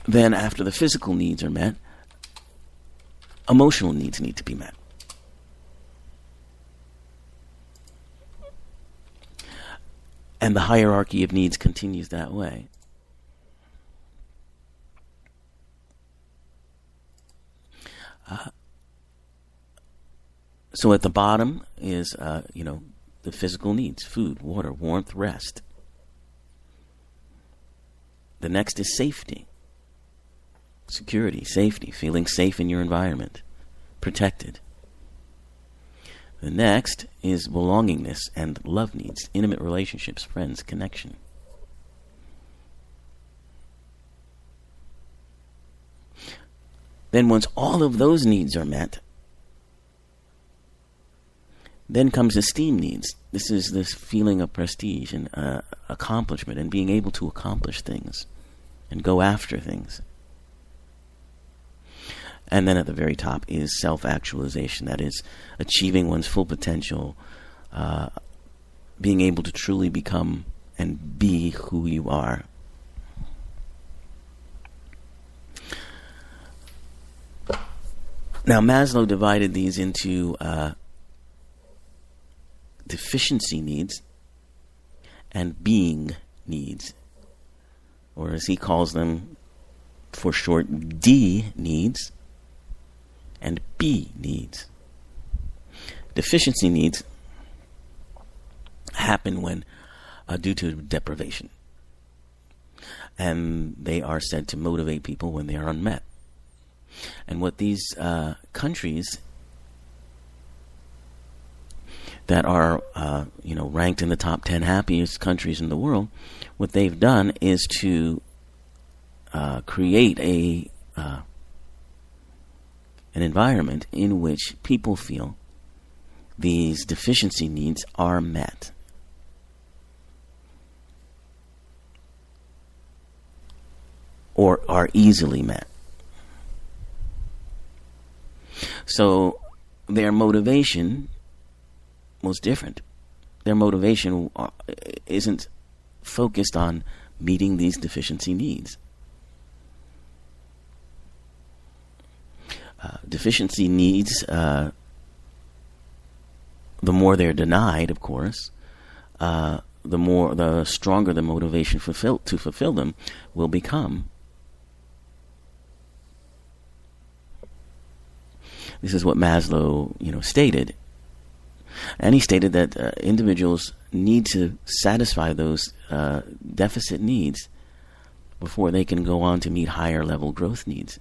Then after the physical needs are met, emotional needs need to be met. And the hierarchy of needs continues that way. So at the bottom is, the physical needs: food, water, warmth, rest. The next is safety. Security, safety, feeling safe in your environment, protected. The next is belongingness and love needs, intimate relationships, friends, connection. Then once all of those needs are met, then comes esteem needs. This is this feeling of prestige and accomplishment and being able to accomplish things and go after things. And then at the very top is self-actualization. That is achieving one's full potential, being able to truly become and be who you are. Now, Maslow divided these into deficiency needs and being needs, or as he calls them for short, D needs and B needs. Deficiency needs happen when due to deprivation, and they are said to motivate people when they are unmet. And what these countries that are ranked in the top 10 happiest countries in the world, what they've done is to create an environment in which people feel these deficiency needs are met. Or are easily met. So their motivation was different. Their motivation isn't focused on meeting these deficiency needs. Deficiency needs, the more they're denied, of course, the stronger the motivation to fulfill them will become. This is what Maslow, stated. And he stated that individuals need to satisfy those deficit needs before they can go on to meet higher level growth needs.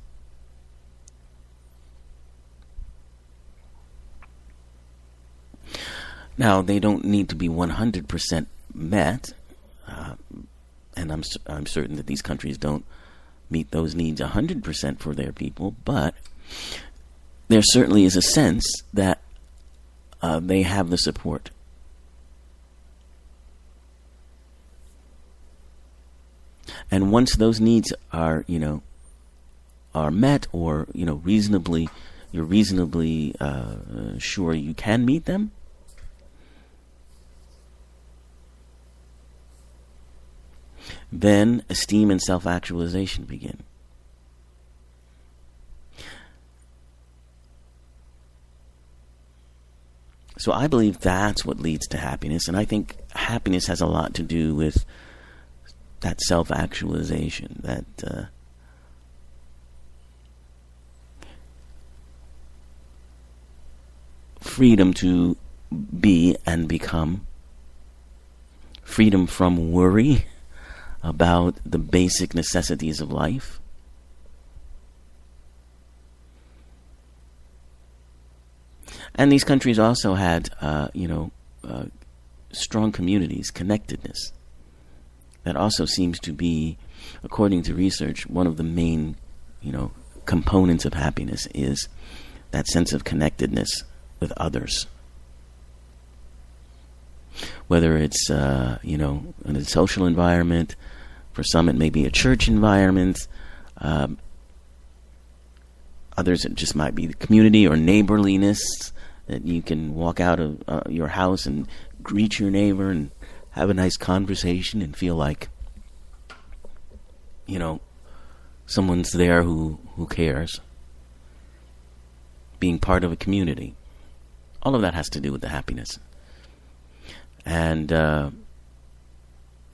Now, they don't need to be 100% met, and I'm certain that these countries don't meet those needs 100% for their people, but there certainly is a sense that they have the support. And once those needs are met, or you're reasonably sure you can meet them, then esteem and self-actualization begin. So I believe that's what leads to happiness, and I think happiness has a lot to do with that self-actualization, that freedom to be and become, freedom from worry about the basic necessities of life. And these countries also had, strong communities, connectedness. That also seems to be, according to research, one of the main, components of happiness is that sense of connectedness with others. Whether it's, in a social environment, for some it may be a church environment, others it just might be the community or neighborliness, that you can walk out of your house and greet your neighbor and have a nice conversation and feel like, someone's there who cares. Being part of a community. All of that has to do with the happiness. And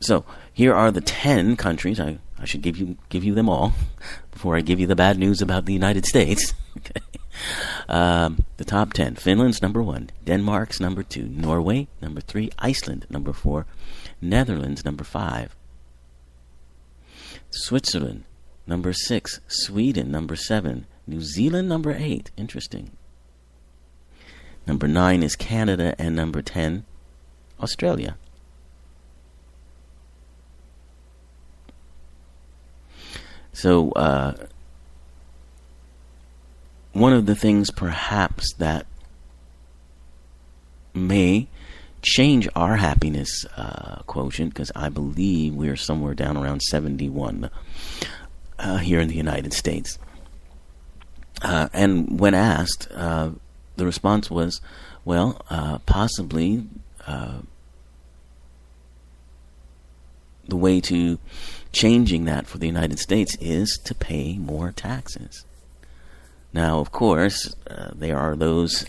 so here are the 10 countries. I should give you them all before I give you the bad news about the United States. Okay. The top 10. Finland's number 1. Denmark's number 2. Norway, number 3. Iceland, number 4. Netherlands, number 5. Switzerland, number 6. Sweden, number 7. New Zealand, number 8. Interesting. Number 9 is Canada, and number 10, Australia. So, one of the things perhaps that may change our happiness quotient, because I believe we're somewhere down around 71 here in the United States. And when asked, the response was, possibly the way to changing that for the United States is to pay more taxes. Now, of course, there are those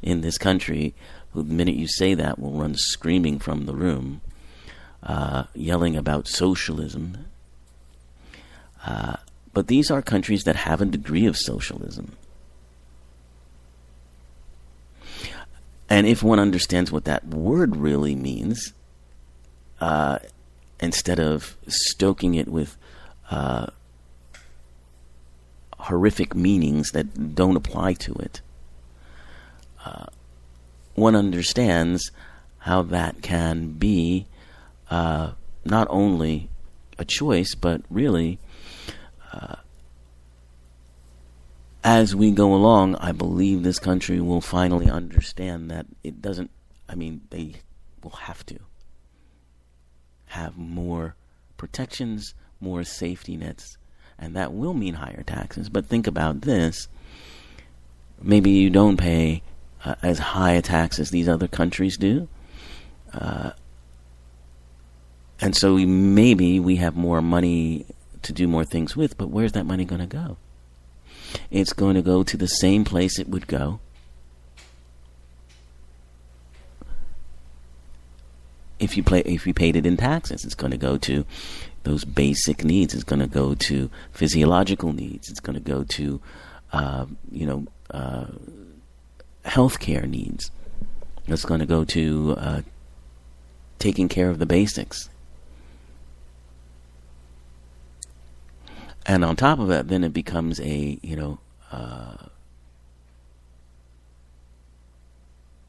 in this country who, the minute you say that, will run screaming from the room, yelling about socialism. But these are countries that have a degree of socialism. And if one understands what that word really means, instead of stoking it with horrific meanings that don't apply to it, one understands how that can be not only a choice, but really, as we go along, I believe this country will finally understand that it doesn't, they will have to have more protections, more safety nets, and that will mean higher taxes. But think about this. Maybe you don't pay as high a tax as these other countries do. And so maybe we have more money to do more things with, but where's that money going to go? It's going to go to the same place it would go if you paid it in taxes. It's going to go to those basic needs. It's going to go to physiological needs. It's going to go to healthcare needs. It's going to go to taking care of the basics. And on top of that, then it becomes a,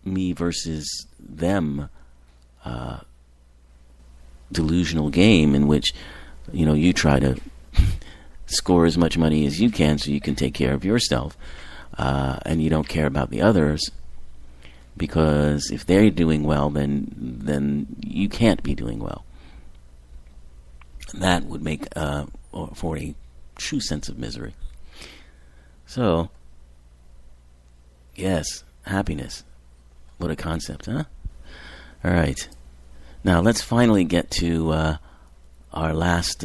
me versus them delusional game in which, you try to score as much money as you can so you can take care of yourself, and you don't care about the others, because if they're doing well, then you can't be doing well. That would make for a true sense of misery. So, yes, happiness. What a concept, huh? All right. Now, let's finally get to our last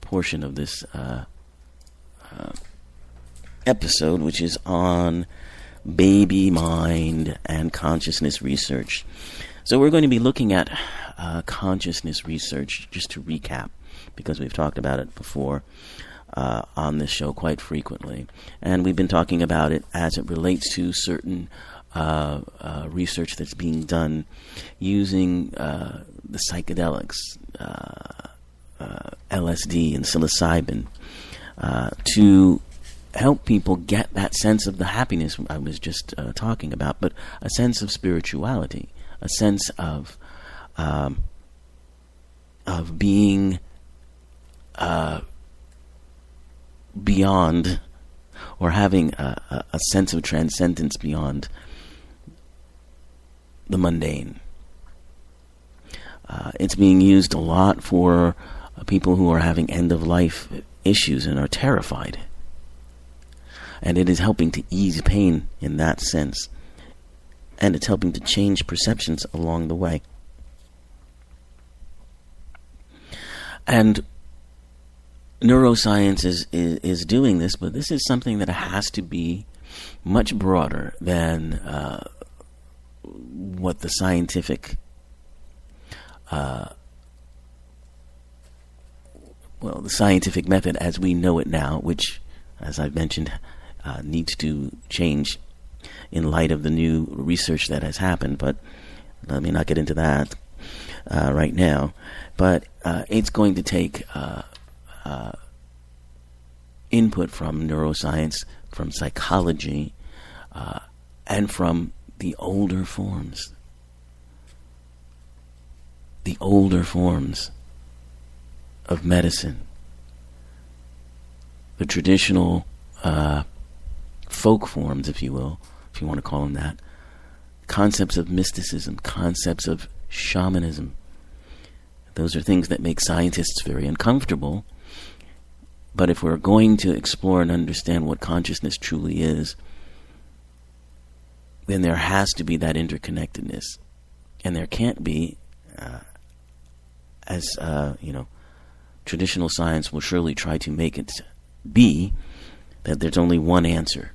portion of this episode, which is on baby mind and consciousness research. So we're going to be looking at consciousness research, just to recap, because we've talked about it before on this show quite frequently. And we've been talking about it as it relates to certain research that's being done using the psychedelics, LSD and psilocybin, to help people get that sense of the happiness I was just talking about, but a sense of spirituality, a sense of being beyond, or having a sense of transcendence beyond the mundane. It's being used a lot for people who are having end-of-life issues and are terrified. And it is helping to ease pain in that sense. And it's helping to change perceptions along the way. And neuroscience is doing this, but this is something that has to be much broader than what the scientific the scientific method as we know it now, which, as I've mentioned, needs to change in light of the new research that has happened. But let me not get into that right now. But it's going to take input from neuroscience, from psychology, and from the older forms. The older forms of medicine. The traditional folk forms, if you will, if you want to call them that. Concepts of mysticism, concepts of shamanism. Those are things that make scientists very uncomfortable. But if we're going to explore and understand what consciousness truly is, then there has to be that interconnectedness. And there can't be, traditional science will surely try to make it be, that there's only one answer.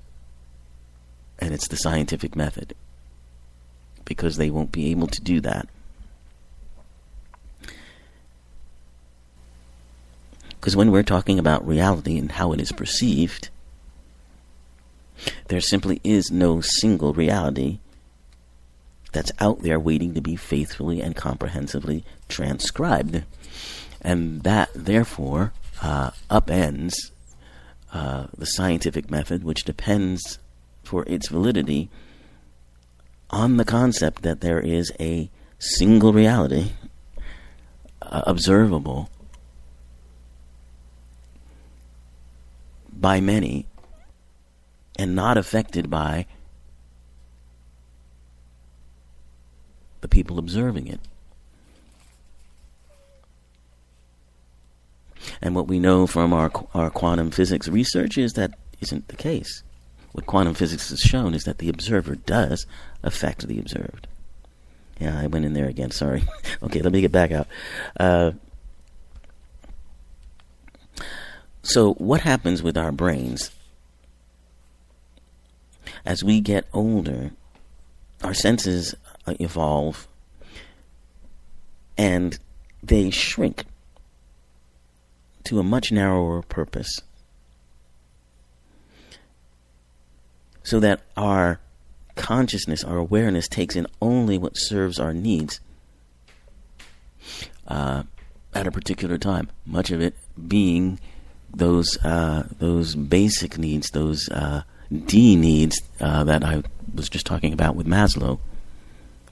And it's the scientific method. Because they won't be able to do that. Because when we're talking about reality and how it is perceived, there simply is no single reality that's out there waiting to be faithfully and comprehensively transcribed. And that, therefore, upends the scientific method, which depends for its validity on the concept that there is a single reality observable by many and not affected by the people observing it. And what we know from our quantum physics research is that isn't the case. What quantum physics has shown is that the observer does affect the observed. Yeah, I went in there again, sorry. Okay, let me get back out. So what happens with our brains? As we get older, our senses evolve and they shrink to a much narrower purpose, so that our consciousness, our awareness, takes in only what serves our needs at a particular time. Much of it being those basic needs, those D needs that I was just talking about with Maslow,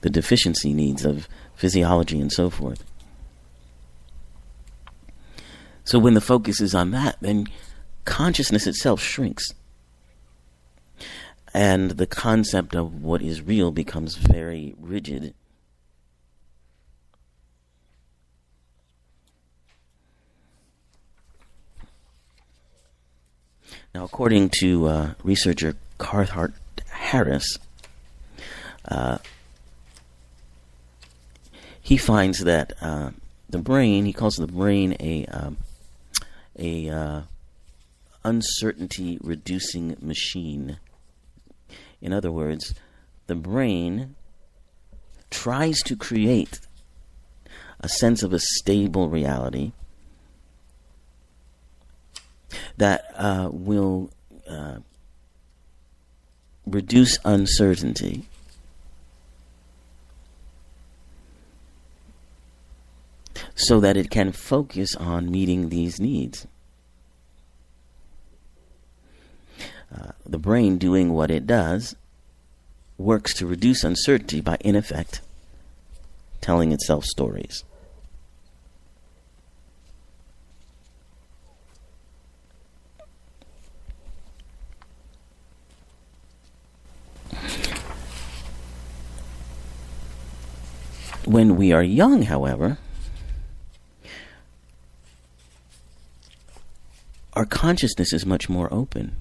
the deficiency needs of physiology and so forth. So when the focus is on that, then consciousness itself shrinks. And the concept of what is real becomes very rigid. Now, according to researcher Carthart Harris, he finds that the brain, he calls the brain a uncertainty reducing machine. In other words, the brain tries to create a sense of a stable reality that will reduce uncertainty so that it can focus on meeting these needs. The brain, doing what it does, works to reduce uncertainty by, in effect, telling itself stories. When we are young, however, our consciousness is much more open.